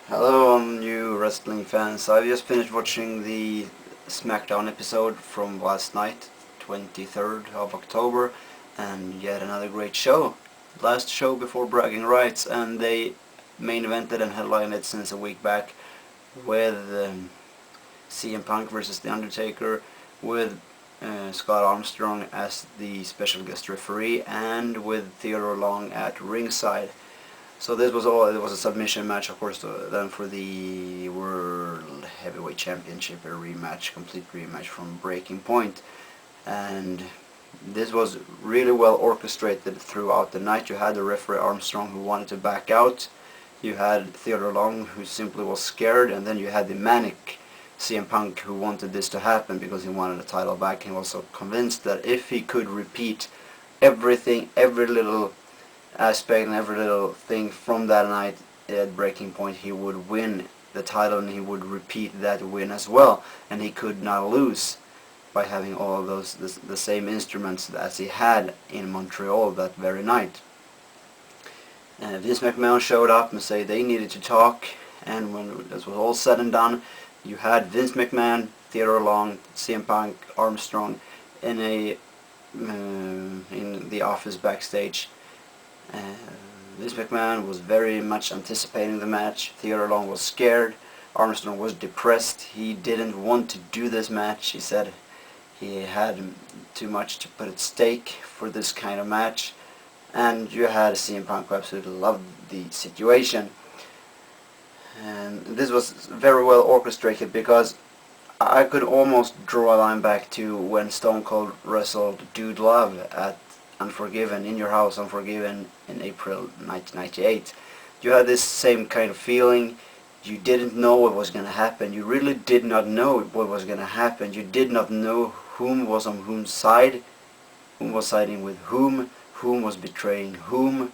Hello, you wrestling fans. I just finished watching the SmackDown episode from last night, 23rd of October, and yet another great show. Last show before bragging rights, and they main evented and headlined it since a week back with CM Punk versus The Undertaker, with Scott Armstrong as the special guest referee, and with Theodore Long at ringside. So this was all. It was a submission match, of course. Then for the World Heavyweight Championship, a rematch, complete rematch from Breaking Point, and this was really well orchestrated throughout the night. You had the referee Armstrong who wanted to back out. You had Theodore Long who simply was scared, and then you had the manic CM Punk who wanted this to happen because he wanted the title back. He was so convinced that if he could repeat everything, every little aspect and every little thing from that night at Breaking Point, he would win the title and he would repeat that win as well, and he could not lose by having all of those the same instruments as he had in Montreal that very night. Vince McMahon showed up and said they needed to talk, and when this was all said and done, you had Vince McMahon, Theodore Long, CM Punk, Armstrong in the office backstage. Vince McMahon was very much anticipating the match. Theodore Long was scared. Armstrong was depressed. He didn't want to do this match. He said he had too much to put at stake for this kind of match. And you had CM Punk who absolutely loved the situation. And this was very well orchestrated because I could almost draw a line back to when Stone Cold wrestled Dude Love at Unforgiven, In Your House, Unforgiven in April 1998. You had this same kind of feeling. You didn't know what was going to happen. You really did not know what was going to happen. You did not know whom was on whom's side, whom was siding with whom was betraying whom,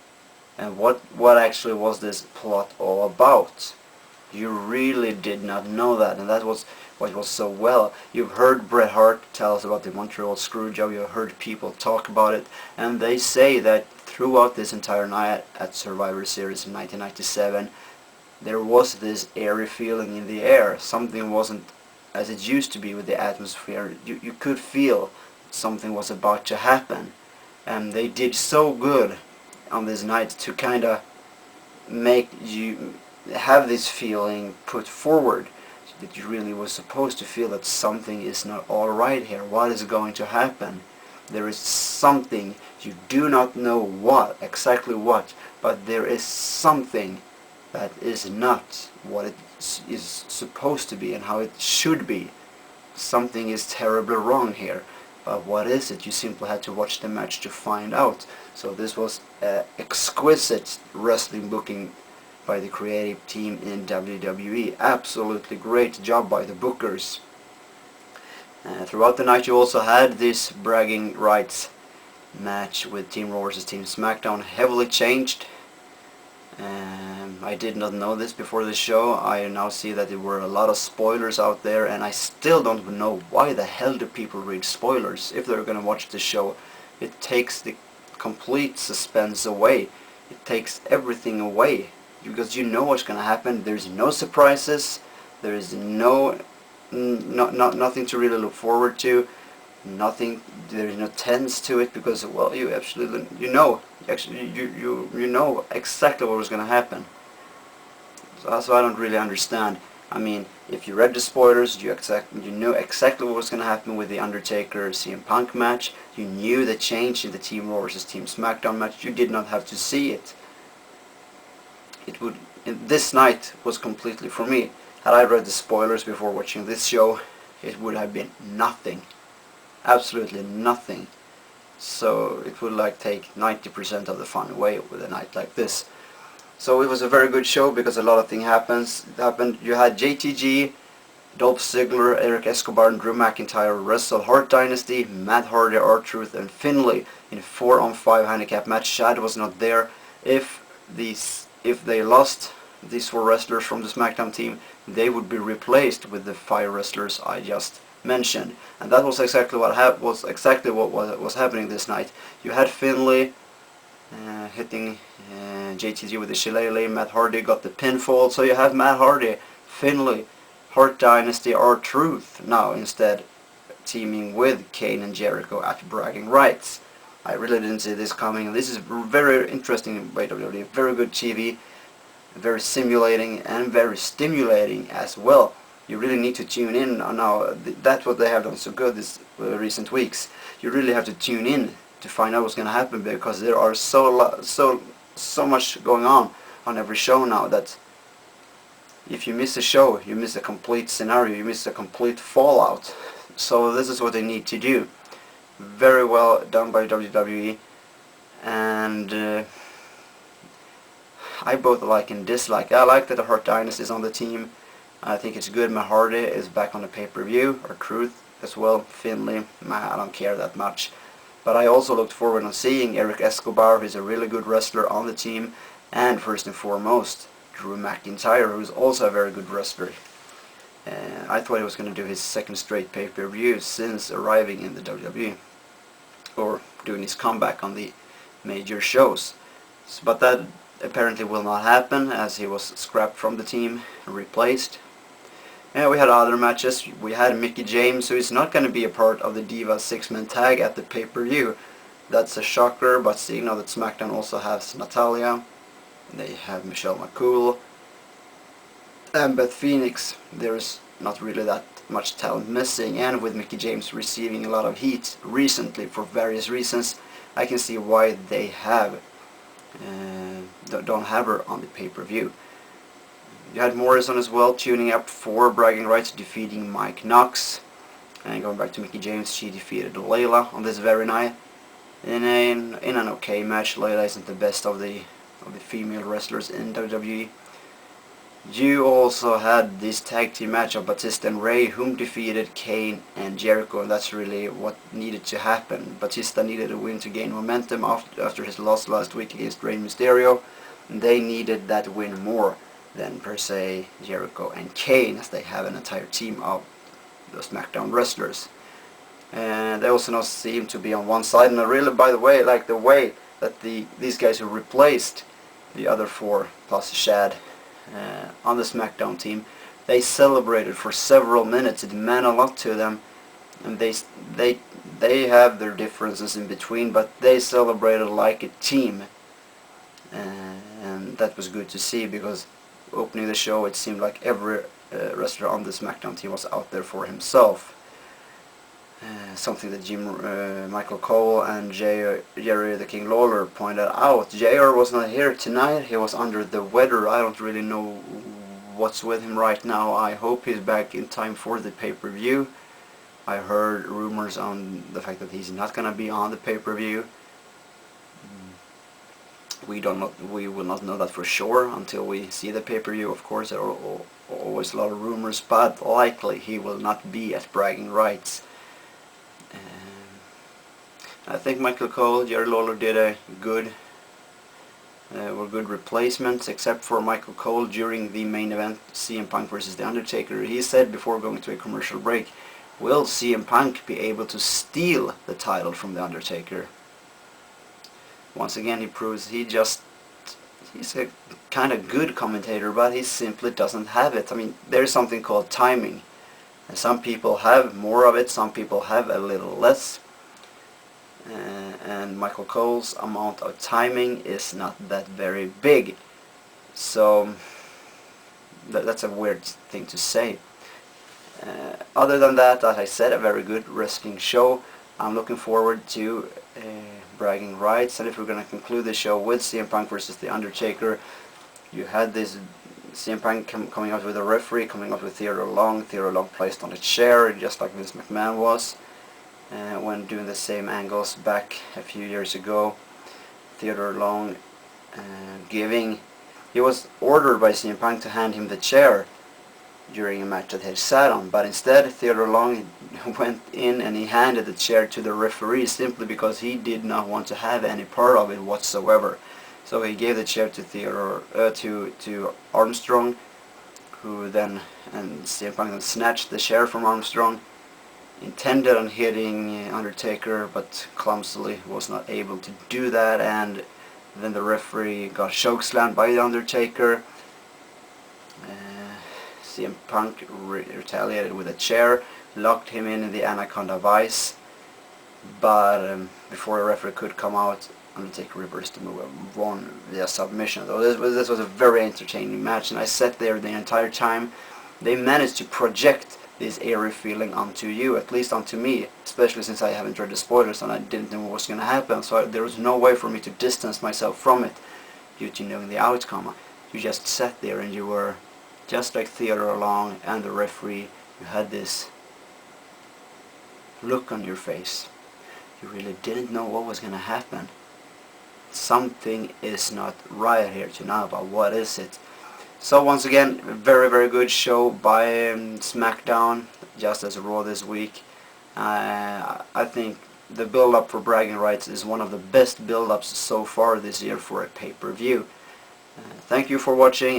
and what actually was this plot all about. You really did not know that, and that was what was so well. You've heard Bret Hart tell us about the Montreal Screwjob, you've heard people talk about it, and they say that throughout this entire night at Survivor Series in 1997, there was this airy feeling in the air. Something wasn't as it used to be with the atmosphere. You could feel something was about to happen, and they did so good on this night to kind of make you have this feeling put forward, that you really was supposed to feel that something is not alright here. What is going to happen? There is something, you do not know what, exactly what, but there is something that is not what it is supposed to be and how it should be. Something is terribly wrong here. But what is it? You simply had to watch the match to find out. So this was exquisite wrestling booking by the creative team in WWE. Absolutely great job by the bookers. Throughout the night you also had this bragging rights match with Team Raw vs Team SmackDown, heavily changed. I did not know this before the show. I now see that there were a lot of spoilers out there, and I still don't know why the hell do people read spoilers if they're gonna watch the show. It takes the complete suspense away. It takes everything away, because you know what's going to happen. There's no surprises. There is nothing to really look forward to. Nothing. There is no tense to it because, well, you actually you know exactly what was going to happen. So I don't really understand. I mean, if you read the spoilers, you know exactly what was going to happen with the Undertaker CM Punk match. You knew the change in the Team Raw vs Team SmackDown match. You did not have to see it. This night was completely, for me, had I read the spoilers before watching this show, it would have been nothing. Absolutely nothing. So it would take 90% of the fun away with a night like this. So it was a very good show because a lot of things happened. You had JTG, Dolph Ziggler, Eric Escobar and Drew McIntyre wrestle Hart Dynasty, Matt Hardy, R-Truth and Finlay in a 4-on-5 handicap match. Shad was not there. If they lost these 4 wrestlers from the SmackDown team, they would be replaced with the 5 wrestlers I just mentioned, and that was exactly what was happening this night. You had Finlay hitting JTG with the shillelagh. Matt Hardy got the pinfall, so you have Matt Hardy, Finlay, Hart Dynasty, R-Truth now instead teaming with Kane and Jericho at Bragging Rights. I really didn't see this coming. This is very interesting by WWE. Very good TV, very simulating and very stimulating as well. You really need to tune in now. That's what they have done so good this recent weeks. You really have to tune in to find out what's going to happen, because there are so much going on every show now that if you miss a show, you miss a complete scenario, you miss a complete fallout. So this is what they need to do. Very well done by WWE, and I both like and dislike. I like that the Hart Dynasty is on the team. I think it's good. Matt Hardy is back on the pay-per-view, or Truth as well. Finlay, I don't care that much. But I also looked forward to seeing Eric Escobar, who's a really good wrestler, on the team, and first and foremost, Drew McIntyre, who's also a very good wrestler. I thought he was going to do his second straight pay-per-view since arriving in the WWE, or doing his comeback on the major shows. But that apparently will not happen, as he was scrapped from the team and replaced. And we had other matches. We had Mickie James, who is not going to be a part of the Diva 6-man tag at the pay-per-view. That's a shocker, but seeing now that SmackDown also has Natalya, they have Michelle McCool and Beth Phoenix, there's not really that much talent missing, and with Mickie James receiving a lot of heat recently for various reasons, I can see why they have don't have her on the pay-per-view. You had Morrison as well tuning up for Bragging Rights, defeating Mike Knox. And going back to Mickie James, she defeated Layla on this very night in an okay match. Layla isn't the best of the female wrestlers in WWE. You also had this tag team match of Batista and Ray, whom defeated Kane and Jericho, and that's really what needed to happen. Batista needed a win to gain momentum after his loss last week against Rey Mysterio, and they needed that win more than per se Jericho and Kane, as they have an entire team of the SmackDown wrestlers. And they also now seem to be on one side, and I really, by the way, like the way that these guys who replaced the other four plus Shad on the SmackDown team, they celebrated for several minutes. It meant a lot to them, and they have their differences in between, but they celebrated like a team, and that was good to see, because opening the show it seemed like every wrestler on the SmackDown team was out there for himself. Something that Michael Cole and Jerry the King Lawler pointed out. JR was not here tonight. He was under the weather. I don't really know what's with him right now. I hope he's back in time for the pay-per-view. I heard rumors on the fact that he's not going to be on the pay-per-view. We will not know that for sure until we see the pay-per-view. Of course, there are always a lot of rumors, but likely he will not be at Bragging Rights. I think Michael Cole, Jerry Lawler did a good replacements, except for Michael Cole during the main event, CM Punk versus The Undertaker. He said before going to a commercial break, will CM Punk be able to steal the title from The Undertaker? Once again, he proves he's a kind of good commentator, but he simply doesn't have it. I mean, there's something called timing, and some people have more of it, some people have a little less. And Michael Cole's amount of timing is not that very big, so that's a weird thing to say. Other than that, as I said, a very good wrestling show. I'm looking forward to Bragging Rights, and if we're going to conclude the show with CM Punk versus The Undertaker, you had this CM Punk coming out with a referee, coming out with Theodore Long. Theodore Long placed on a chair, just like Vince McMahon was when doing the same angles back a few years ago. Theodore Long he was ordered by CM Punk to hand him the chair during a match that he sat on, but instead Theodore Long went in and he handed the chair to the referee simply because he did not want to have any part of it whatsoever. So he gave the chair to to Armstrong, who then, and CM Punk then snatched the chair from Armstrong, intended on hitting Undertaker, but clumsily was not able to do that, and Then the referee got chokeslammed by The Undertaker. CM Punk retaliated with a chair, locked him in the Anaconda Vice, but before the referee could come out, Undertaker reversed the move and won via submission. So this was a very entertaining match, and I sat there the entire time. They managed to project this eerie feeling onto you, at least onto me, especially since I haven't read the spoilers and I didn't know what was going to happen, so there was no way for me to distance myself from it due to knowing the outcome. You just sat there and you were, just like Theodore Long and the referee, you had this look on your face. You really didn't know what was going to happen. Something is not right here tonight, but what is it? So once again, very, very good show by SmackDown, just as Raw this week. I think the build-up for Bragging Rights is one of the best build-ups so far this year for a pay-per-view. Thank you for watching,